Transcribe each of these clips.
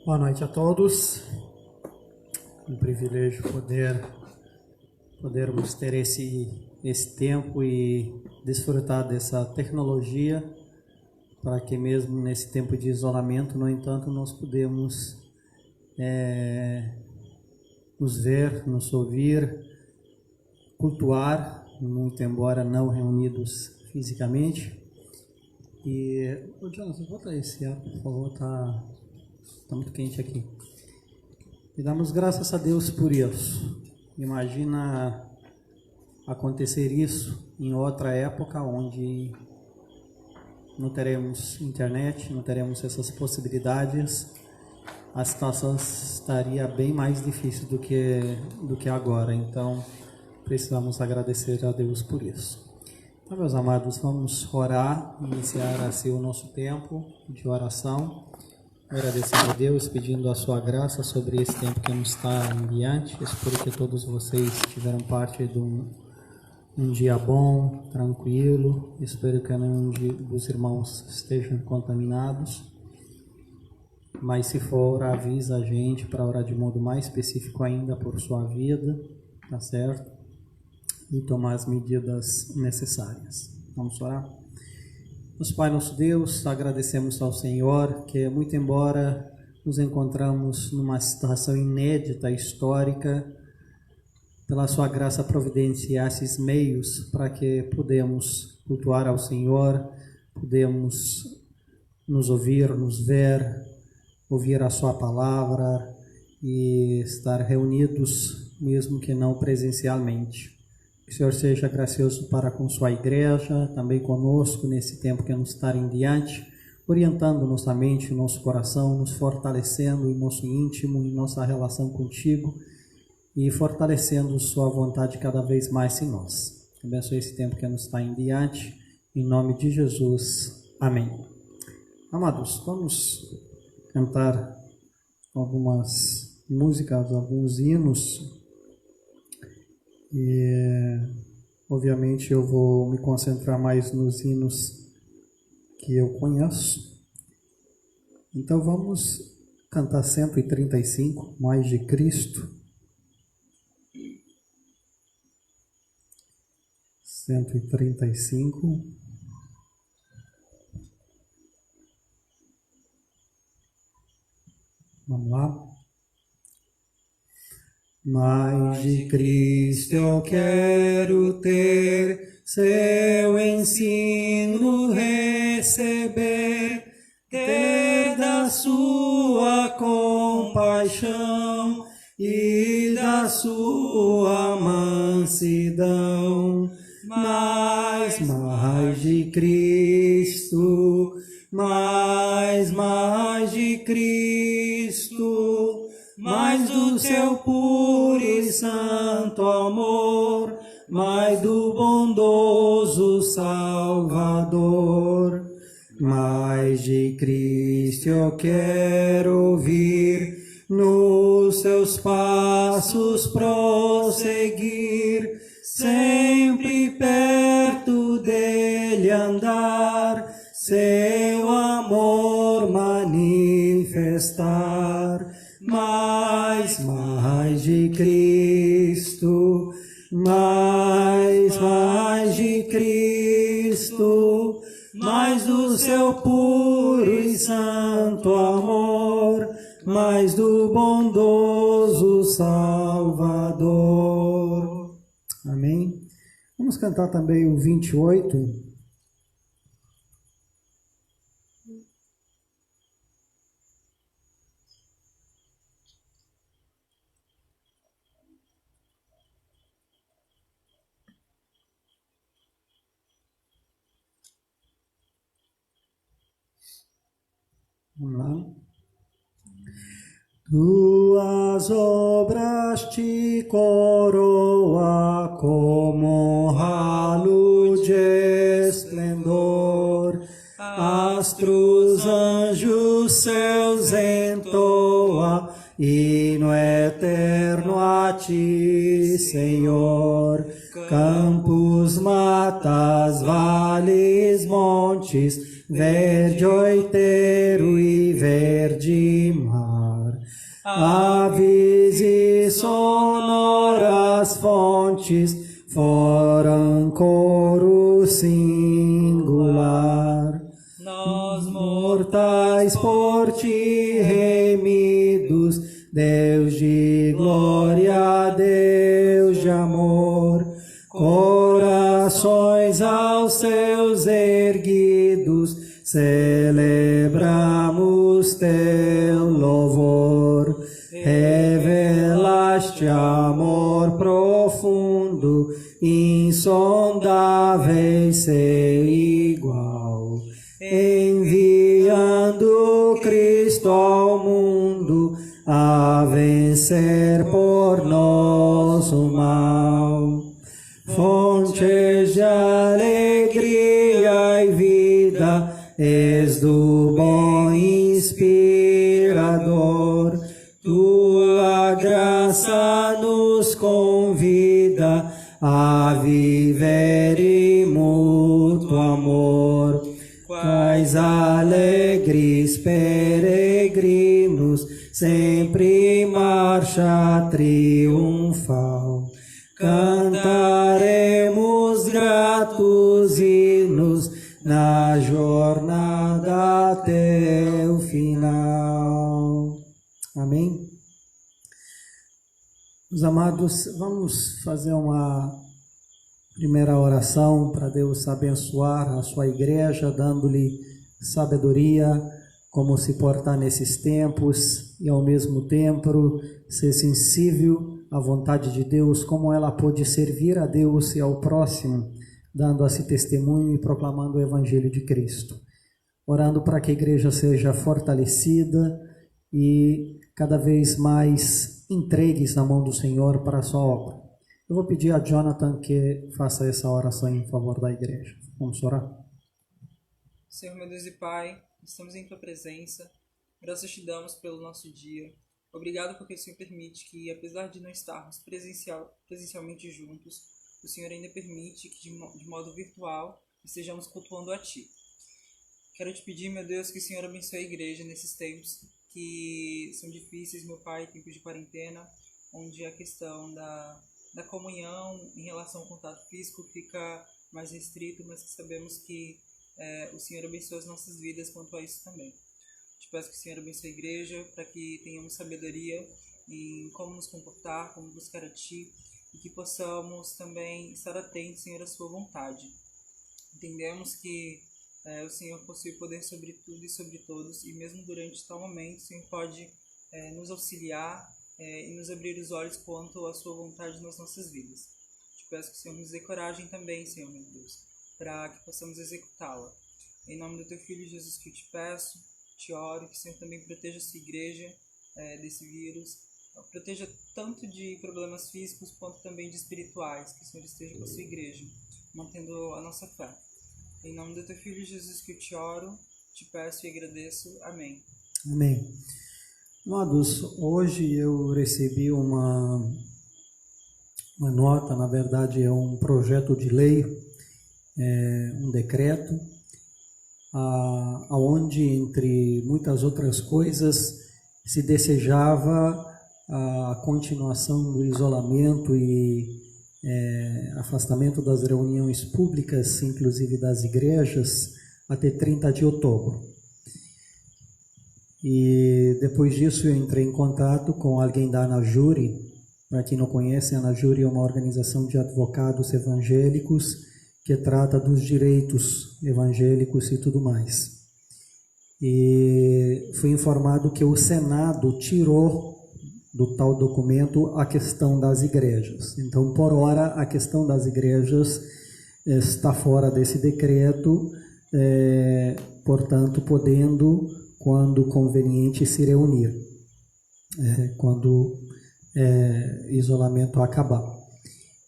Boa noite a todos. Um privilégio podermos ter esse tempo e desfrutar dessa tecnologia, para que mesmo nesse tempo de isolamento, no entanto, nós podemos nos ver, nos ouvir, cultuar, muito embora não reunidos fisicamente. E, Jonathan, bota esse ar, por favor, tá muito quente aqui. E damos graças a Deus por isso. Imagina acontecer isso em outra época, onde não teremos internet, não teremos essas possibilidades, a situação estaria bem mais difícil do que agora. Então, precisamos agradecer a Deus por isso. Então, meus amados, vamos orar, iniciar assim o nosso tempo de oração. Agradecendo a Deus, pedindo a sua graça sobre esse tempo que nos está em diante. Espero que todos vocês tiveram parte de um dia bom, tranquilo. Espero que nenhum dos irmãos estejam contaminados. Mas se for, avisa a gente para orar de modo mais específico ainda por sua vida, tá certo? E tomar as medidas necessárias. Vamos orar? Nosso Pai, nosso Deus, agradecemos ao Senhor que, muito embora nos encontramos numa situação inédita, histórica, pela sua graça providenciar esses meios para que podemos cultuar ao Senhor, podemos nos ouvir, nos ver, ouvir a sua palavra e estar reunidos, mesmo que não presencialmente. Que o Senhor seja gracioso para com sua igreja, também conosco nesse tempo que nos está em diante, orientando nossa mente, nosso coração, nos fortalecendo em nosso íntimo, em nossa relação contigo e fortalecendo sua vontade cada vez mais em nós. Abençoe esse tempo que nos está em diante, em nome de Jesus. Amém. Amados, vamos cantar algumas músicas, alguns hinos. E, obviamente, eu vou me concentrar mais nos hinos que eu conheço. Então, vamos cantar 135, Mais de Cristo. 135. Vamos lá. Mais de Cristo eu quero ter, seu ensino receber, ter da sua compaixão e da sua mansidão. Mais de Cristo, mais de Cristo, mais do seu puro e santo amor, mais do bondoso Salvador. Mais de Cristo eu quero ouvir, nos seus passos prosseguir, sempre perto dele andar, seu amor manifestar. Mais de Cristo, mais de Cristo, mais do seu puro e santo amor, mais do bondoso Salvador. Amém? Vamos cantar também o 28. Vamos lá. Tuas obras te coroa como ralo de esplendor, astros, anjos, céus entoa, hino eterno a ti, Senhor. Campos, matas, vales, montes, verde oiteiro e verde mar. Aves e sonoras fontes foram coro singular. Nós mortais por ti remidos, Deus de glória, Deus de amor, corações aos seus erguidos, celebramos teu louvor. Revelaste amor profundo, insondável sem igual, enviando Cristo ao mundo a vencer por nós o mal. Fontes de alegria e vida, és do bom inspirador. Tua graça nos convida a viver em mútuo amor. Quais alegres peregrinos, sempre em marcha triunfal, cantaremos gratos hinos na jornada até o final. Amém? Meus amados, vamos fazer uma primeira oração para Deus abençoar a sua igreja, dando-lhe sabedoria, como se portar nesses tempos e ao mesmo tempo ser sensível à vontade de Deus, como ela pode servir a Deus e ao próximo, dando a si testemunho e proclamando o Evangelho de Cristo. Orando para que a igreja seja fortalecida e cada vez mais entregues na mão do Senhor para a sua obra. Eu vou pedir a Jonathan que faça essa oração em favor da igreja. Vamos orar? Senhor, meu Deus e Pai, estamos em Tua presença, graças te damos pelo nosso dia. Obrigado porque o Senhor permite que, apesar de não estarmos presencialmente juntos, o Senhor ainda permite que de modo virtual estejamos cultuando a Ti. Quero te pedir, meu Deus, que o Senhor abençoe a igreja nesses tempos que são difíceis, meu Pai, tempos de quarentena, onde a questão da comunhão em relação ao contato físico fica mais restrito, mas que sabemos que o Senhor abençoe as nossas vidas quanto a isso também. Te peço que o Senhor abençoe a igreja para que tenhamos sabedoria em como nos comportar, como buscar a Ti, e que possamos também estar atentos, Senhor, à Sua vontade. Entendemos que o Senhor possui poder sobre tudo e sobre todos, e mesmo durante tal momento, o Senhor pode nos auxiliar e nos abrir os olhos quanto à Sua vontade nas nossas vidas. Te peço que o Senhor nos dê coragem também, Senhor, meu Deus, para que possamos executá-la. Em nome do Teu Filho Jesus que eu te peço, te oro, que o Senhor também proteja a sua igreja desse vírus, proteja tanto de problemas físicos quanto também de espirituais, que o Senhor esteja com a sua igreja, mantendo a nossa fé. Em nome do Teu Filho Jesus que eu te oro, te peço e agradeço. Amém. Amém. Amados, hoje eu recebi uma nota, na verdade é um projeto de lei, um decreto, onde, entre muitas outras coisas, se desejava a continuação do isolamento e afastamento das reuniões públicas, inclusive das igrejas, até 30 de outubro. E depois disso eu entrei em contato com alguém da Anajure. Para quem não conhece, a Anajure é uma organização de advogados evangélicos que trata dos direitos evangélicos e tudo mais. E fui informado que o Senado tirou do tal documento a questão das igrejas. Então, por hora, a questão das igrejas está fora desse decreto, portanto, podendo, quando conveniente, se reunir, quando isolamento acabar.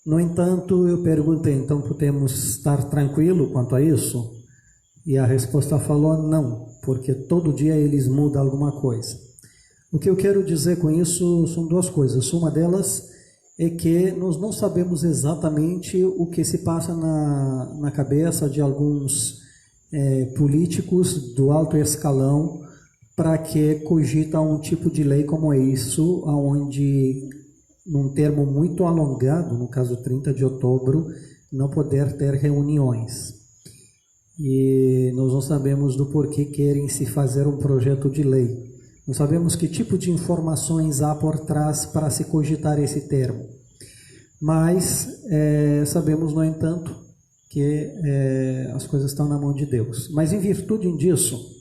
No entanto, eu perguntei, então podemos estar tranquilo quanto a isso? E a resposta falou não, porque todo dia eles mudam alguma coisa. O que eu quero dizer com isso são duas coisas. Uma delas é que nós não sabemos exatamente o que se passa na cabeça de alguns políticos do alto escalão para que cogita um tipo de lei como isso, onde, num termo muito alongado, no caso 30 de outubro, não poder ter reuniões. E nós não sabemos do porquê querem se fazer um projeto de lei. Não sabemos que tipo de informações há por trás para se cogitar esse termo. Mas sabemos, no entanto, que as coisas estão na mão de Deus. Mas em virtude disso,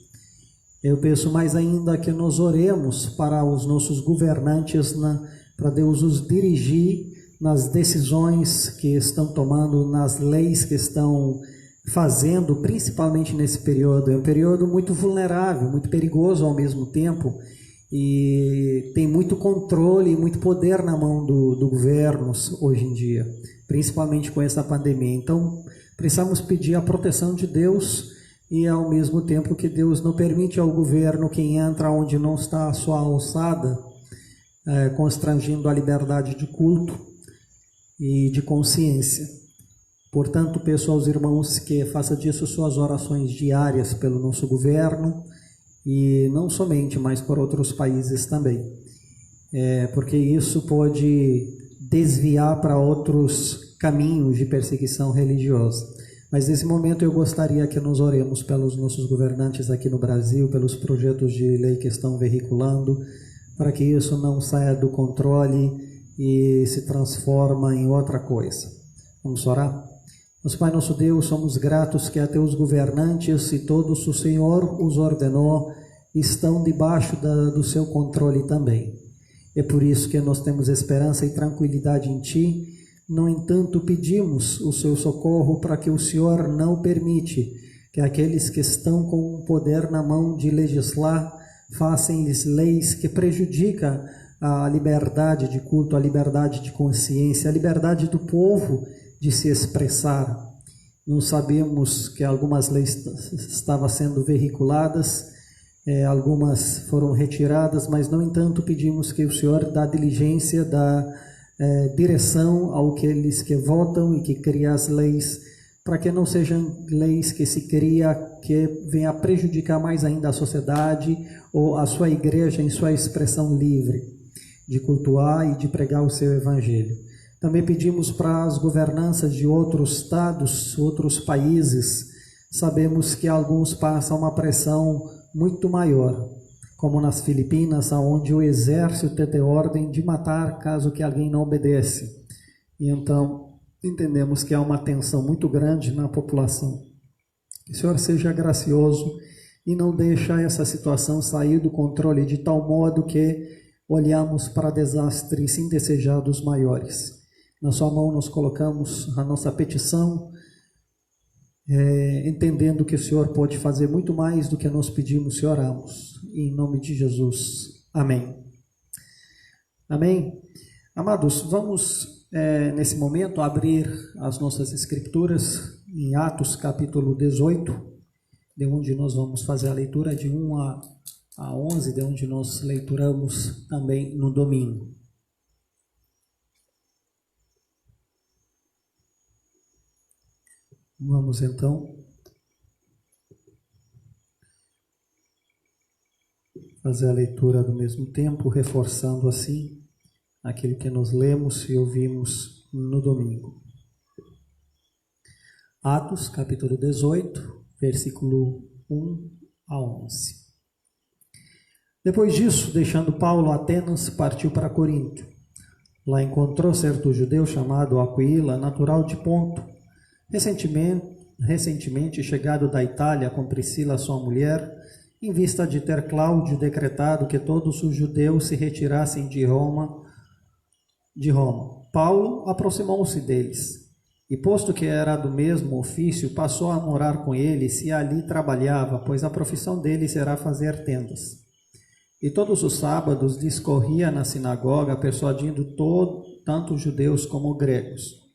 eu peço mais ainda que nós oremos para os nossos governantes, para Deus os dirigir nas decisões que estão tomando, nas leis que estão fazendo, principalmente nesse período. É um período muito vulnerável, muito perigoso ao mesmo tempo, e tem muito controle e muito poder na mão do governo hoje em dia, principalmente com essa pandemia. Então, precisamos pedir a proteção de Deus e, ao mesmo tempo, que Deus não permite ao governo que entra onde não está a sua alçada, constrangindo a liberdade de culto e de consciência. Portanto, peço aos irmãos que façam disso suas orações diárias pelo nosso governo, e não somente, mas por outros países também, porque isso pode desviar para outros caminhos de perseguição religiosa. Mas nesse momento eu gostaria que nós oremos pelos nossos governantes aqui no Brasil, pelos projetos de lei que estão veiculando, para que isso não saia do controle e se transforme em outra coisa. Vamos orar? Nosso Pai, nosso Deus, somos gratos que até os governantes e todos o Senhor os ordenou estão debaixo do seu controle também. É por isso que nós temos esperança e tranquilidade em Ti. No entanto, pedimos o seu socorro para que o Senhor não permite que aqueles que estão com o poder na mão de legislar façam-lhes leis que prejudicam a liberdade de culto, a liberdade de consciência, a liberdade do povo de se expressar. Nós sabemos que algumas leis estavam sendo veiculadas, algumas foram retiradas, mas, no entanto, pedimos que o Senhor dá diligência, dá direção àqueles que votam e que criam as leis, para que não sejam leis que se cria que venham a prejudicar mais ainda a sociedade ou a sua igreja em sua expressão livre de cultuar e de pregar o seu evangelho. Também pedimos para as governanças de outros estados, outros países. Sabemos que alguns passam uma pressão muito maior, como nas Filipinas, onde o exército tem ordem de matar caso que alguém não obedece. E então entendemos que há uma tensão muito grande na população. Que o Senhor seja gracioso e não deixe essa situação sair do controle de tal modo que olhamos para desastres indesejados maiores. Na sua mão nós colocamos a nossa petição, entendendo que o Senhor pode fazer muito mais do que nós pedimos e oramos. Em nome de Jesus. Amém. Amém. Amados, vamos nesse momento abrir as nossas escrituras em Atos capítulo 18, de onde nós vamos fazer a leitura de 1 a 11, de onde nós leituramos também no domingo. Vamos então fazer a leitura do mesmo tempo, reforçando assim aquilo que nós lemos e ouvimos no domingo. Atos, capítulo 18, versículo 1 a 11. Depois disso, deixando Paulo Atenas, partiu para Corinto. Lá encontrou certo judeu chamado Aquila, natural de Ponto, recentemente chegado da Itália com Priscila, sua mulher, em vista de ter Cláudio decretado que todos os judeus se retirassem de Roma. Paulo aproximou-se deles, e posto que era do mesmo ofício, passou a morar com eles e ali trabalhava, pois a profissão deles era fazer tendas. E todos os sábados discorria na sinagoga, persuadindo tanto judeus como gregos.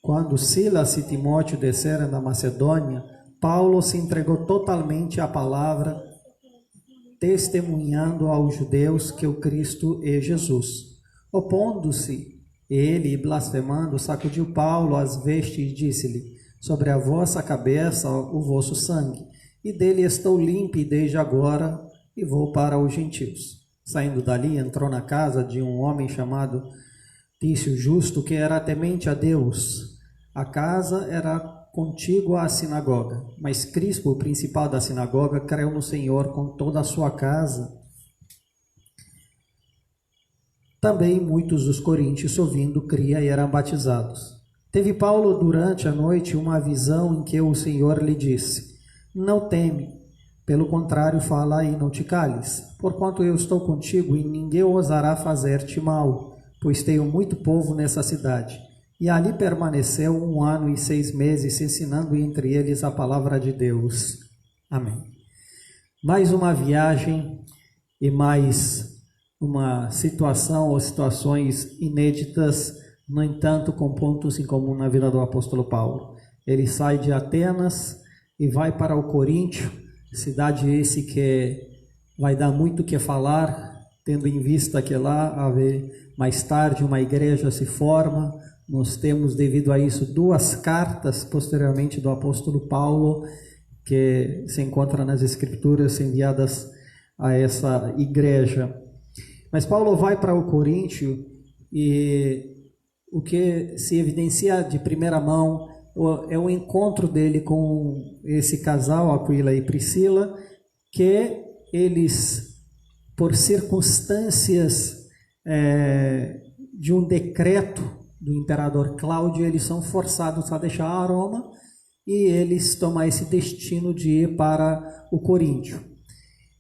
Quando Silas e Timóteo desceram da Macedônia, Paulo se entregou totalmente à palavra, testemunhando aos judeus que o Cristo é Jesus. Opondo-se ele e blasfemando, sacudiu Paulo as vestes e disse-lhe: sobre a vossa cabeça o vosso sangue, e dele estou limpo desde agora, e vou para os gentios. Saindo dali, entrou na casa de um homem chamado Tício Justo, que era temente a Deus. A casa era contígua à sinagoga, mas Crispo, o principal da sinagoga, creu no Senhor com toda a sua casa. Também muitos dos coríntios, ouvindo, cria e eram batizados. Teve Paulo durante a noite uma visão em que o Senhor lhe disse: não teme, pelo contrário, fala e não te cales, porquanto eu estou contigo e ninguém ousará fazer-te mal, pois tenho muito povo nessa cidade. E ali permaneceu 1 ano e 6 meses, ensinando entre eles a palavra de Deus. Amém. Mais uma viagem e mais uma situação ou situações inéditas, no entanto, com pontos em comum na vida do apóstolo Paulo. Ele sai de Atenas e vai para o Coríntio, cidade esse que vai dar muito o que falar, tendo em vista que lá mais tarde uma igreja se forma. Nós temos, devido a isso, 2 cartas posteriormente do apóstolo Paulo, que se encontram nas Escrituras enviadas a essa igreja. Mas Paulo vai para o Coríntio e o que se evidencia de primeira mão é o encontro dele com esse casal, Aquila e Priscila, que eles, por circunstâncias de um decreto do imperador Cláudio, eles são forçados a deixar Roma e eles tomam esse destino de ir para o Coríntio.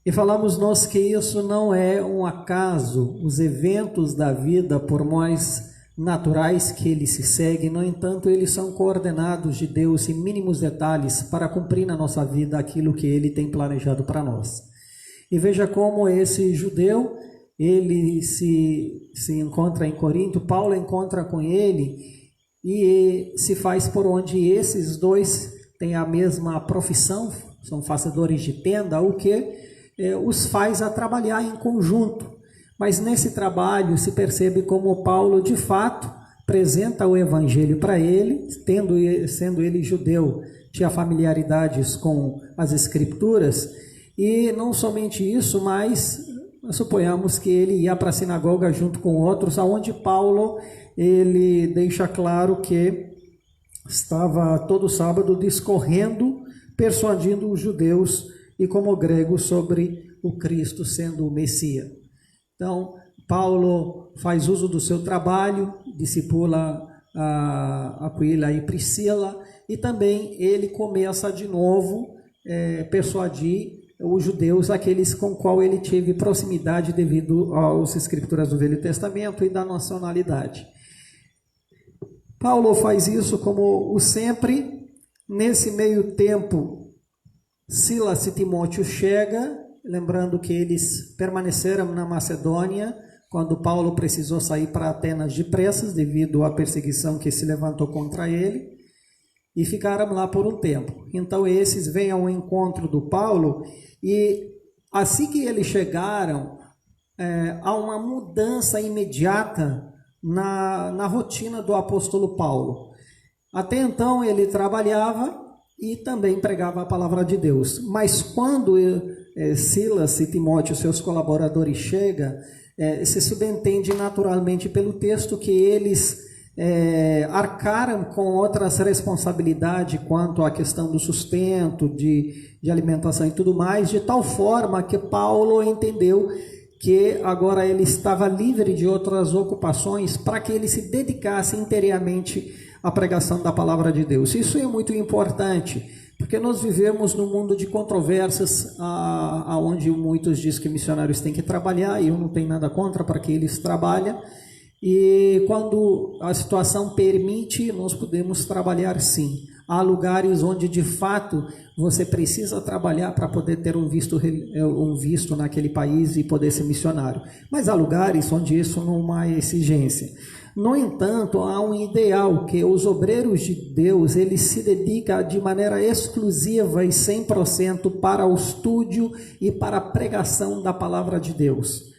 E falamos nós que isso não é um acaso, os eventos da vida, por mais naturais que eles se seguem, no entanto, eles são coordenados de Deus em mínimos detalhes para cumprir na nossa vida aquilo que Ele tem planejado para nós. E veja como esse judeu, ele se encontra em Corinto, Paulo encontra com ele e se faz por onde esses dois têm a mesma profissão, são fazedores de tenda, o que os faz a trabalhar em conjunto. Mas nesse trabalho se percebe como Paulo, de fato, apresenta o evangelho para ele, sendo ele judeu, tinha familiaridades com as escrituras, e não somente isso, mas suponhamos que ele ia para a sinagoga junto com outros, aonde Paulo ele deixa claro que estava todo sábado discorrendo, persuadindo os judeus e como gregos sobre o Cristo sendo o Messias. Então, Paulo faz uso do seu trabalho, discipula a Aquila e Priscila, e também ele começa de novo persuadir os judeus, aqueles com qual ele teve proximidade devido às escrituras do Velho Testamento e da nacionalidade. Paulo faz isso como o sempre. Nesse meio tempo, Silas e Timóteo chegam, lembrando que eles permaneceram na Macedônia quando Paulo precisou sair para Atenas depressa devido à perseguição que se levantou contra ele, e ficaram lá por um tempo. Então esses vêm ao encontro do Paulo e assim que eles chegaram, há uma mudança imediata na rotina do apóstolo Paulo. Até então ele trabalhava e também pregava a palavra de Deus, mas quando Silas e Timóteo, seus colaboradores, chegam, se subentende naturalmente pelo texto que eles arcaram com outras responsabilidades quanto à questão do sustento, de alimentação e tudo mais, de tal forma que Paulo entendeu que agora ele estava livre de outras ocupações para que ele se dedicasse inteiramente à pregação da palavra de Deus. Isso é muito importante, porque nós vivemos num mundo de controvérsias, onde muitos dizem que missionários têm que trabalhar, e eu não tenho nada contra para que eles trabalhem, e quando a situação permite, nós podemos trabalhar sim. Há lugares onde de fato você precisa trabalhar para poder ter um visto naquele país e poder ser missionário, mas há lugares onde isso não há exigência. No entanto, há um ideal que os obreiros de Deus, eles se dedicam de maneira exclusiva e 100% para o estudo e para a pregação da palavra de Deus.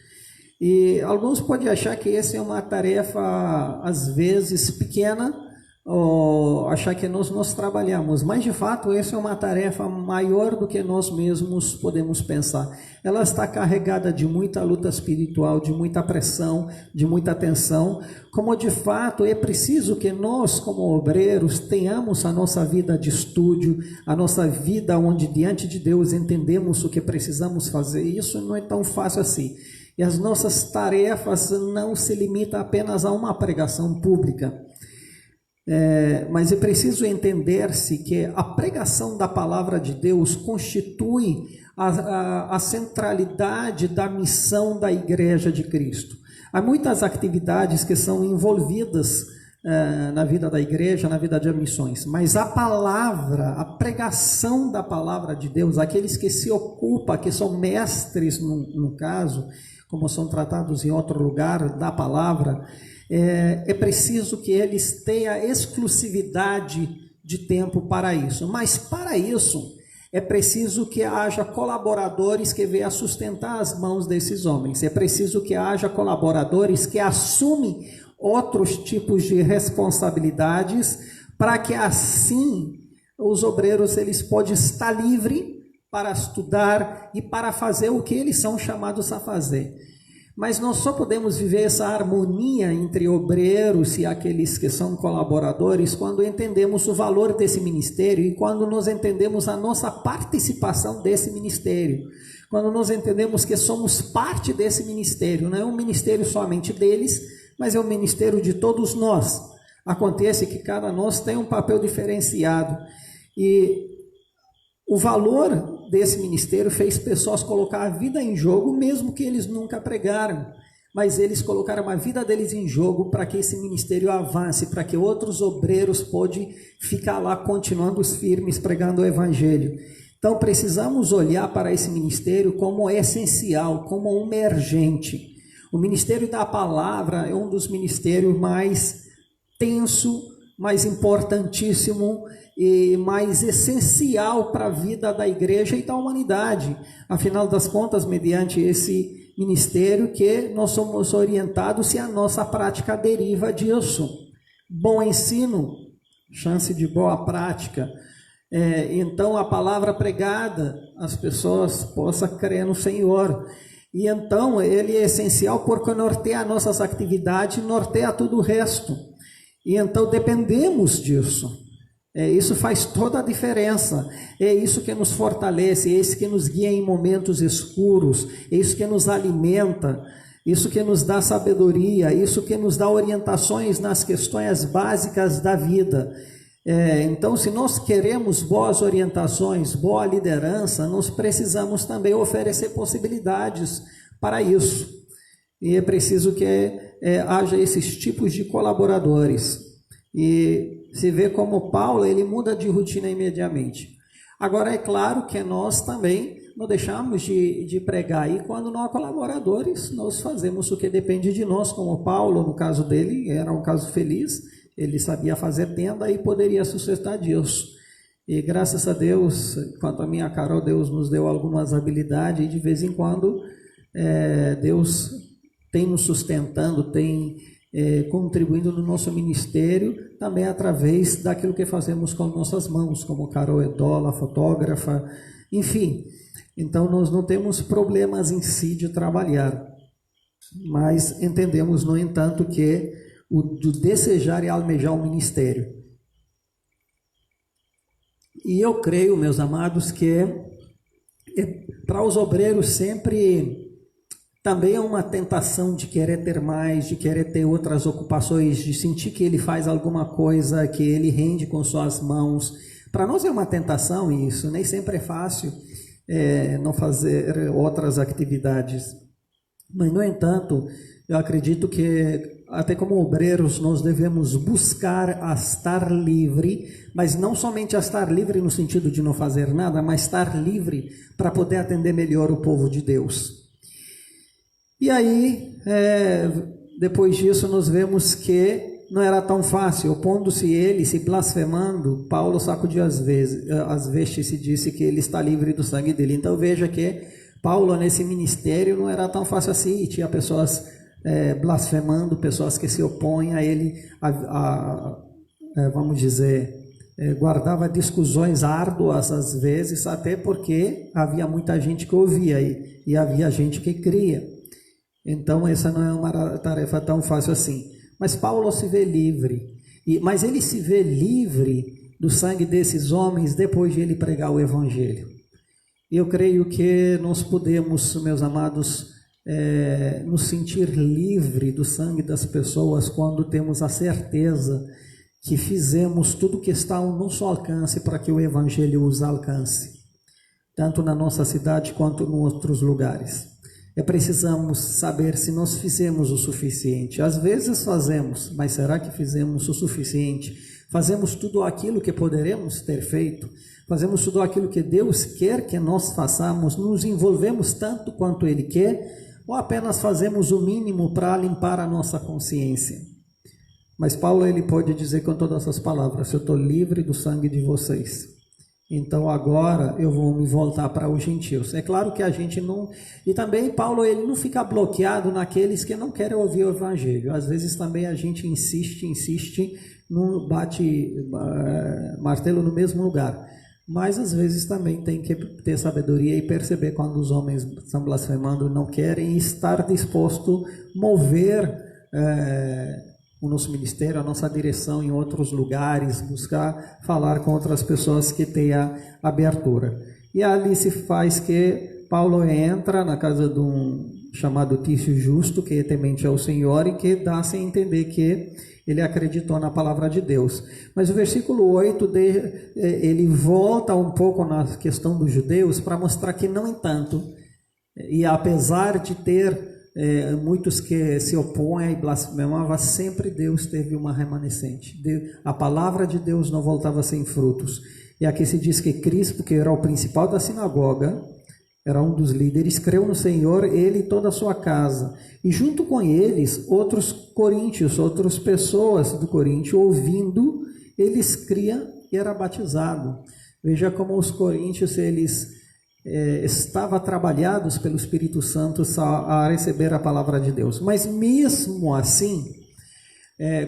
E alguns podem achar que essa é uma tarefa, às vezes, pequena, ou achar que nós trabalhamos, mas de fato essa é uma tarefa maior do que nós mesmos podemos pensar. Ela está carregada de muita luta espiritual, de muita pressão, de muita tensão, como de fato é preciso que nós como obreiros tenhamos a nossa vida de estúdio, a nossa vida onde diante de Deus entendemos o que precisamos fazer. Isso não é tão fácil assim. E as nossas tarefas não se limitam apenas a uma pregação pública. Mas é preciso entender-se que a pregação da palavra de Deus constitui a centralidade da missão da Igreja de Cristo. Há muitas atividades que são envolvidas na vida da igreja, na vida de missões, mas a palavra, a pregação da palavra de Deus, aqueles que se ocupam, que são mestres no caso, como são tratados em outro lugar da palavra, é preciso que eles tenham exclusividade de tempo para isso. Mas para isso é preciso que haja colaboradores que venham sustentar as mãos desses homens. É preciso que haja colaboradores que assumem outros tipos de responsabilidades, para que assim os obreiros eles podem estar livres para estudar e para fazer o que eles são chamados a fazer. Mas nós só podemos viver essa harmonia entre obreiros e aqueles que são colaboradores quando entendemos o valor desse ministério e quando nós entendemos a nossa participação desse ministério. Quando nós entendemos que somos parte desse ministério, não é um ministério somente deles, mas é um ministério de todos nós. Acontece que cada nós tem um papel diferenciado e o valor desse ministério fez pessoas colocar a vida em jogo, mesmo que eles nunca pregaram, mas eles colocaram a vida deles em jogo para que esse ministério avance, para que outros obreiros possam ficar lá continuando firmes pregando o evangelho. Então precisamos olhar para esse ministério como essencial, como emergente. O ministério da palavra é um dos ministérios mais tenso, mais importantíssimo e mais essencial para a vida da igreja e da humanidade. Afinal das contas, mediante esse ministério que nós somos orientados se a nossa prática deriva disso. Bom ensino, chance de boa prática. Então a palavra pregada, as pessoas possam crer no Senhor. E então ele é essencial porque norteia nossas atividades, norteia tudo o resto. E então dependemos disso. Isso faz toda a diferença. É isso que nos fortalece, é isso que nos guia em momentos escuros, é isso que nos alimenta, isso que nos dá sabedoria, isso que nos dá orientações nas questões básicas da vida. Então, se nós queremos boas orientações, boa liderança, nós precisamos também oferecer possibilidades para isso. E é preciso que haja esses tipos de colaboradores. E se vê como Paulo, ele muda de rotina imediatamente. Agora, é claro que nós também não deixamos de pregar. E quando não há colaboradores, nós fazemos o que depende de nós, como Paulo, no caso dele, era um caso feliz. Ele sabia fazer tenda e poderia sustentar disso. E graças a Deus, quanto a mim e a Carol, Deus nos deu algumas habilidades e de vez em quando Deus tem nos sustentando, tem contribuindo no nosso ministério, também através daquilo que fazemos com nossas mãos, como Carol é dola, fotógrafa, enfim. Então nós não temos problemas em si de trabalhar, mas entendemos, no entanto, que o do desejar e almejar o ministério. E eu creio, meus amados, que para os obreiros sempre também é uma tentação de querer ter mais, de querer ter outras ocupações, de sentir que ele faz alguma coisa, que ele rende com suas mãos. Para nós é uma tentação isso, nem sempre é fácil não fazer outras atividades. Mas, no entanto, eu acredito que até como obreiros nós devemos buscar a estar livre, mas não somente a estar livre no sentido de não fazer nada, mas estar livre para poder atender melhor o povo de Deus. E aí, depois disso, nós vemos que não era tão fácil. Opondo-se ele, se blasfemando, Paulo sacudiu as vestes e disse que ele está livre do sangue dele. Então veja que Paulo, nesse ministério, não era tão fácil assim. Tinha pessoas blasfemando, pessoas que se opõem a ele, vamos dizer, guardava discussões árduas às vezes, até porque havia muita gente que ouvia e havia gente que cria. Então essa não é uma tarefa tão fácil assim. Mas Paulo se vê livre, mas ele se vê livre do sangue desses homens depois de ele pregar o Evangelho. Eu creio que nós podemos, meus amados, nos sentir livre do sangue das pessoas quando temos a certeza que fizemos tudo que está ao nosso alcance para que o Evangelho os alcance, tanto na nossa cidade quanto em outros lugares. Precisamos saber se nós fizemos o suficiente. Às vezes fazemos, mas será que fizemos o suficiente? Fazemos tudo aquilo que poderemos ter feito? Fazemos tudo aquilo que Deus quer que nós façamos? Nos envolvemos tanto quanto Ele quer? Ou apenas fazemos o mínimo para limpar a nossa consciência? Mas Paulo, ele pode dizer com todas as palavras: eu estou livre do sangue de vocês. Então agora eu vou me voltar para os gentios. É claro que a gente não... E também Paulo, ele não fica bloqueado naqueles que não querem ouvir o Evangelho. Às vezes também a gente insiste, não bate martelo no mesmo lugar. Mas às vezes também tem que ter sabedoria e perceber quando os homens estão blasfemando, não querem, e estar disposto a mover o nosso ministério, a nossa direção em outros lugares, buscar falar com outras pessoas que tenham abertura. E ali se faz que Paulo entra na casa de um chamado Tício Justo, que é temente ao Senhor, e que dá-se a entender que ele acreditou na palavra de Deus. Mas o versículo 8, ele volta um pouco na questão dos judeus para mostrar que, no entanto, e apesar de ter muitos que se opõem e blasfemavam, sempre Deus teve uma remanescente. A palavra de Deus não voltava sem frutos. E aqui se diz que Crispo, que era o principal da sinagoga, era um dos líderes, creu no Senhor, ele e toda a sua casa. E junto com eles, outros coríntios, outras pessoas do Coríntio, ouvindo, eles criam e era batizado. Veja como os coríntios, eles estavam trabalhados pelo Espírito Santo a receber a palavra de Deus. Mas mesmo assim,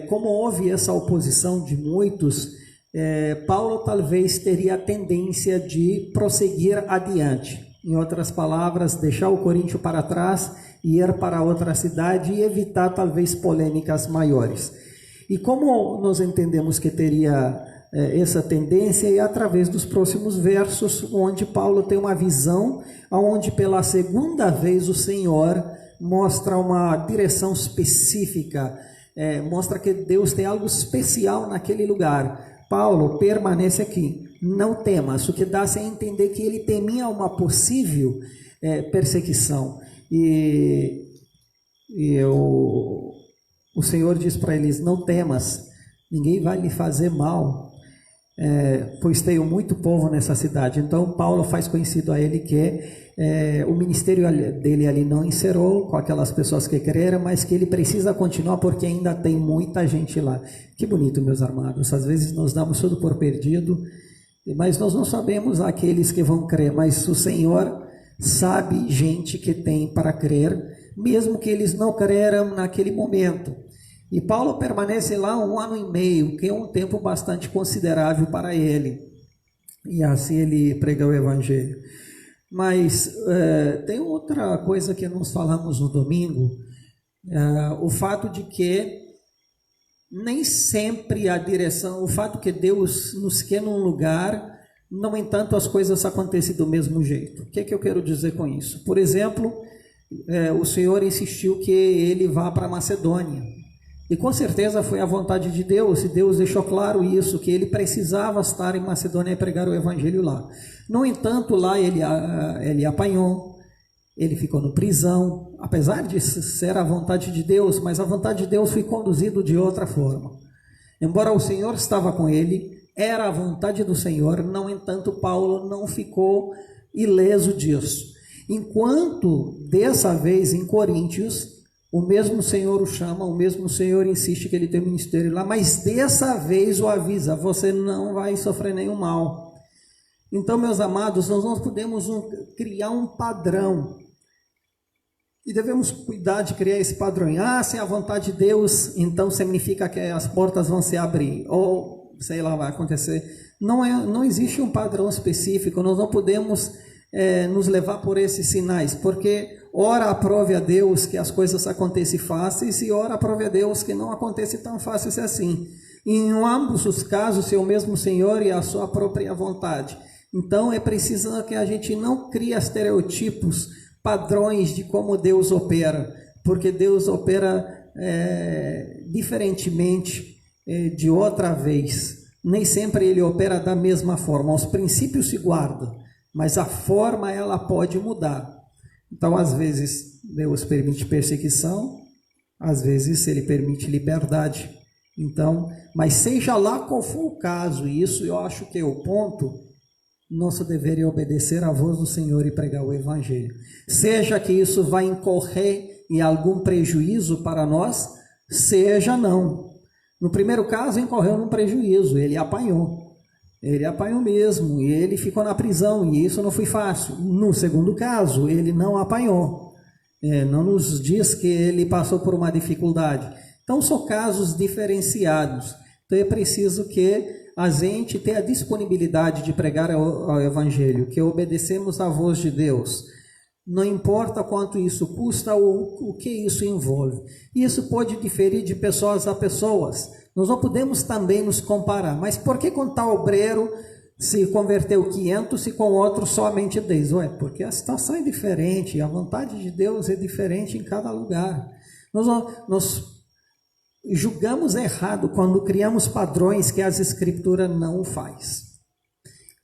como houve essa oposição de muitos, Paulo talvez teria a tendência de prosseguir adiante. Em outras palavras, deixar o Coríntio para trás e ir para outra cidade e evitar talvez polêmicas maiores. E como nós entendemos que teria essa tendência? É através dos próximos versos, onde Paulo tem uma visão, onde pela segunda vez o Senhor mostra uma direção específica, mostra que Deus tem algo especial naquele lugar. Paulo, permanece aqui, não temas, o que dá-se a entender que ele temia uma possível perseguição. O Senhor diz para eles: não temas, ninguém vai lhe fazer mal, pois tenho muito povo nessa cidade. Então Paulo faz conhecido a ele que o ministério dele ali não encerrou com aquelas pessoas que creram, mas que ele precisa continuar porque ainda tem muita gente lá. Que bonito, meus amados. Às vezes nós damos tudo por perdido, mas nós não sabemos aqueles que vão crer, mas o Senhor sabe gente que tem para crer, mesmo que eles não creram naquele momento. E Paulo permanece lá 1 ano e meio, que é um tempo bastante considerável para ele. E assim ele prega o Evangelho. Mas tem outra coisa que nós falamos no domingo, o fato de que nem sempre a direção, o fato que Deus nos quer num lugar, no entanto as coisas acontecem do mesmo jeito. O que é que eu quero dizer com isso? Por exemplo, o Senhor insistiu que ele vá para a Macedônia. E com certeza foi a vontade de Deus, e Deus deixou claro isso, que ele precisava estar em Macedônia e pregar o Evangelho lá. No entanto, lá ele apanhou, ele ficou na prisão, apesar de ser a vontade de Deus, mas a vontade de Deus foi conduzida de outra forma. Embora o Senhor estava com ele, era a vontade do Senhor, no entanto, Paulo não ficou ileso disso. Enquanto, dessa vez, em Coríntios, o mesmo Senhor o chama, o mesmo Senhor insiste que ele tem ministério lá, mas dessa vez o avisa: você não vai sofrer nenhum mal. Então, meus amados, nós não podemos criar um padrão, e devemos cuidar de criar esse padrão. Se é a vontade de Deus, então significa que as portas vão se abrir, ou sei lá, vai acontecer. Não existe um padrão específico, nós não podemos nos levar por esses sinais, porque ora aprove a Deus que as coisas acontecem fáceis e ora aprove a Deus que não acontece tão fácil assim. E em ambos os casos, é o mesmo Senhor e a sua própria vontade. Então é preciso que a gente não crie estereotipos, padrões de como Deus opera, porque Deus opera diferentemente de outra vez. Nem sempre ele opera da mesma forma. Os princípios se guardam, mas a forma ela pode mudar. Então, às vezes, Deus permite perseguição, às vezes ele permite liberdade. Então, mas seja lá qual for o caso, e isso eu acho que é o ponto, nosso dever é obedecer à voz do Senhor e pregar o Evangelho. Seja que isso vai incorrer em algum prejuízo para nós, seja não. No primeiro caso, incorreu num prejuízo, ele apanhou mesmo, e ele ficou na prisão, e isso não foi fácil. No segundo caso, ele não apanhou, não nos diz que ele passou por uma dificuldade. Então, são casos diferenciados. Então, é preciso que a gente tenha a disponibilidade de pregar ao Evangelho, que obedecemos à voz de Deus. Não importa quanto isso custa ou o que isso envolve. Isso pode diferir de pessoas a pessoas. Nós não podemos também nos comparar. Mas por que com tal obreiro se converteu 500 e com outro somente 10? Porque a situação é diferente, a vontade de Deus é diferente em cada lugar. Nós julgamos errado quando criamos padrões que as Escrituras não faz.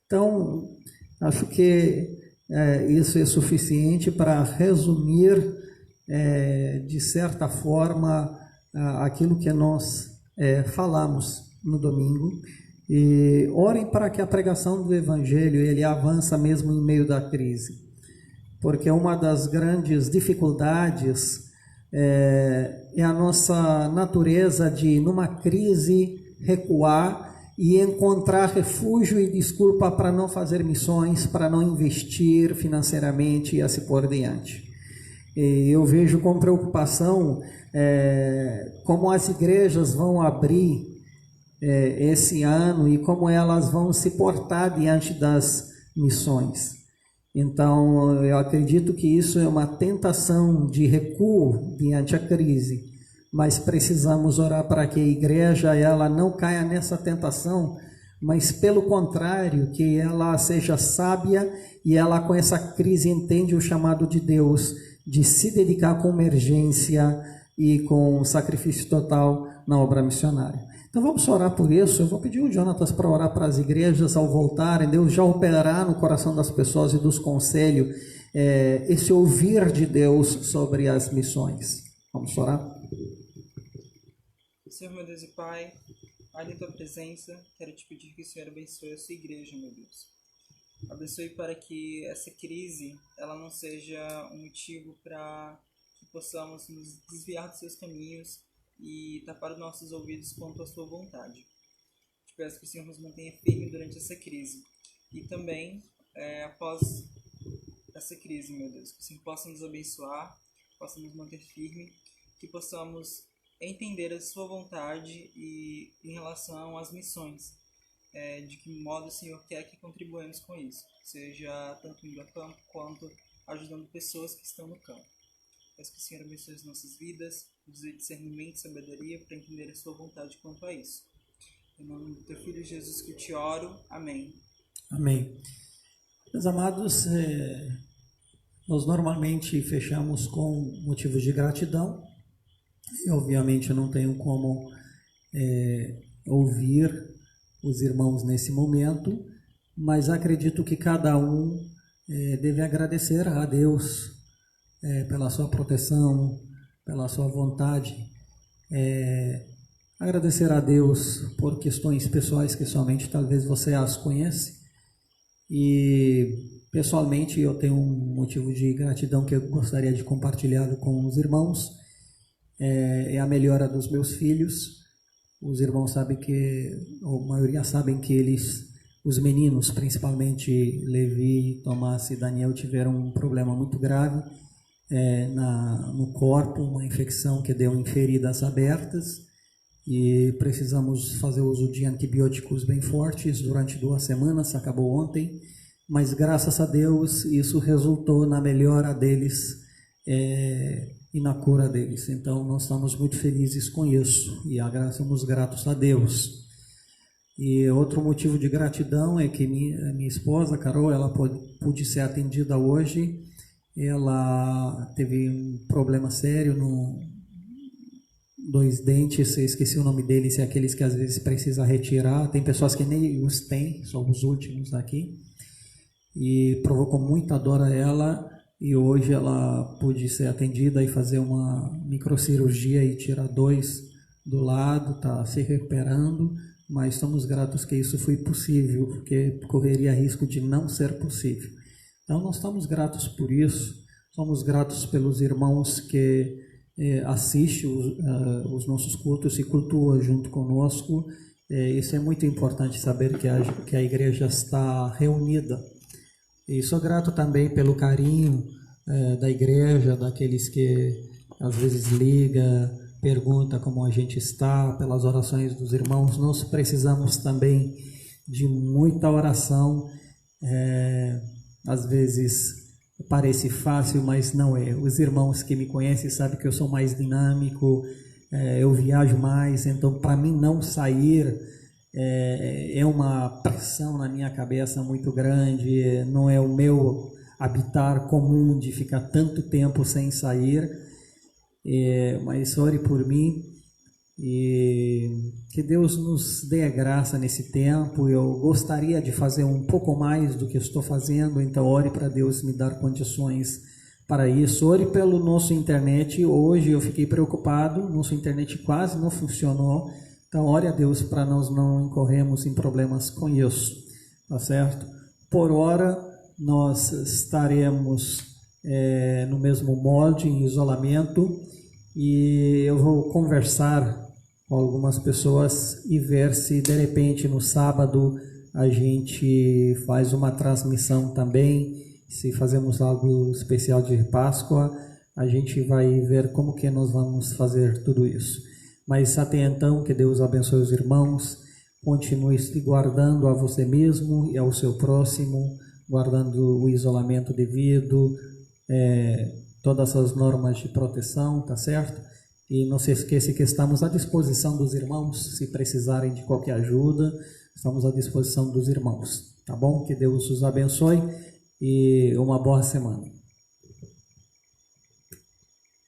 Então, acho que isso é suficiente para resumir, de certa forma, aquilo que nós falamos no domingo. E orem para que a pregação do Evangelho ele avance mesmo em meio da crise, porque uma das grandes dificuldades é a nossa natureza de, numa crise, recuar e encontrar refúgio e desculpa para não fazer missões, para não investir financeiramente e assim por diante. E eu vejo com preocupação como as igrejas vão abrir esse ano e como elas vão se portar diante das missões. Então, eu acredito que isso é uma tentação de recuo diante a crise, mas precisamos orar para que a igreja ela não caia nessa tentação, mas pelo contrário, que ela seja sábia e ela com essa crise entende o chamado de Deus de se dedicar com emergência e com sacrifício total na obra missionária. Então vamos orar por isso. Eu vou pedir o Jonatas para orar para as igrejas ao voltarem, Deus já operar no coração das pessoas e dos conselhos, esse ouvir de Deus sobre as missões. Vamos orar? Senhor, meu Deus e Pai, ali em Tua presença, quero Te pedir que o Senhor abençoe a Sua igreja, meu Deus. Abençoe para que essa crise ela não seja um motivo para que possamos nos desviar dos Seus caminhos e tapar os nossos ouvidos quanto à Sua vontade. Te peço que o Senhor nos mantenha firme durante essa crise e também após essa crise, meu Deus, que o Senhor possa nos abençoar, possa nos manter firme, que possamos entender a Sua vontade e em relação às missões, de que modo o Senhor quer que contribuamos com isso, seja tanto indo a campo quanto ajudando pessoas que estão no campo. Peço que o Senhor abençoe as nossas vidas, nos dê discernimento e sabedoria para entender a Sua vontade quanto a isso. Em nome do Teu Filho Jesus que eu te oro. Amém. Amém. Meus amados, nós normalmente fechamos com motivos de gratidão. E obviamente eu não tenho como ouvir os irmãos nesse momento, mas acredito que cada um deve agradecer a Deus pela sua proteção, pela sua vontade, agradecer a Deus por questões pessoais que somente talvez você as conhece. E pessoalmente eu tenho um motivo de gratidão que eu gostaria de compartilhar com os irmãos, é a melhora dos meus filhos. Os irmãos sabem que, ou a maioria sabem que os meninos, principalmente Levi, Tomás e Daniel, tiveram um problema muito grave no corpo, uma infecção que deu em feridas abertas, e precisamos fazer uso de antibióticos bem fortes durante 2 semanas, acabou ontem, mas graças a Deus isso resultou na melhora deles e na cura deles. Então nós estamos muito felizes com isso e somos gratos a Deus. E outro motivo de gratidão é que minha esposa, Carol, ela pôde ser atendida hoje. Ela teve um problema sério no 2 dentes, eu esqueci o nome deles, é aqueles que às vezes precisa retirar. Tem pessoas que nem os têm, só os últimos aqui. E provocou muita dor a ela, e hoje ela pôde ser atendida e fazer uma microcirurgia e tirar 2 do lado, está se recuperando. Mas estamos gratos que isso foi possível, porque correria risco de não ser possível. Então nós estamos gratos por isso, somos gratos pelos irmãos que assistem os nossos cultos e cultuam junto conosco. Isso é muito importante, saber que a igreja está reunida. E sou grato também pelo carinho da igreja, daqueles que às vezes ligam, pergunta como a gente está, pelas orações dos irmãos. Nós precisamos também de muita oração. Às vezes parece fácil, mas não é. Os irmãos que me conhecem sabem que eu sou mais dinâmico, eu viajo mais, então para mim não sair é uma pressão na minha cabeça muito grande. Não é o meu habitar comum de ficar tanto tempo sem sair. Mas ore por mim e que Deus nos dê a graça nesse tempo. Eu gostaria de fazer um pouco mais do que estou fazendo, então ore para Deus me dar condições para isso. Ore pelo nosso internet. Hoje eu fiquei preocupado, nosso internet quase não funcionou, então ore a Deus para nós não incorrermos em problemas com isso, tá certo? Por hora nós estaremos no mesmo molde, em isolamento, e eu vou conversar com algumas pessoas e ver se de repente no sábado a gente faz uma transmissão também. Se fazemos algo especial de Páscoa, a gente vai ver como que nós vamos fazer tudo isso. Mas até então, que Deus abençoe os irmãos, continue se guardando a você mesmo e ao seu próximo, guardando o isolamento devido, todas as normas de proteção, tá certo? E não se esqueça que estamos à disposição dos irmãos, se precisarem de qualquer ajuda, estamos à disposição dos irmãos, tá bom? Que Deus os abençoe e uma boa semana.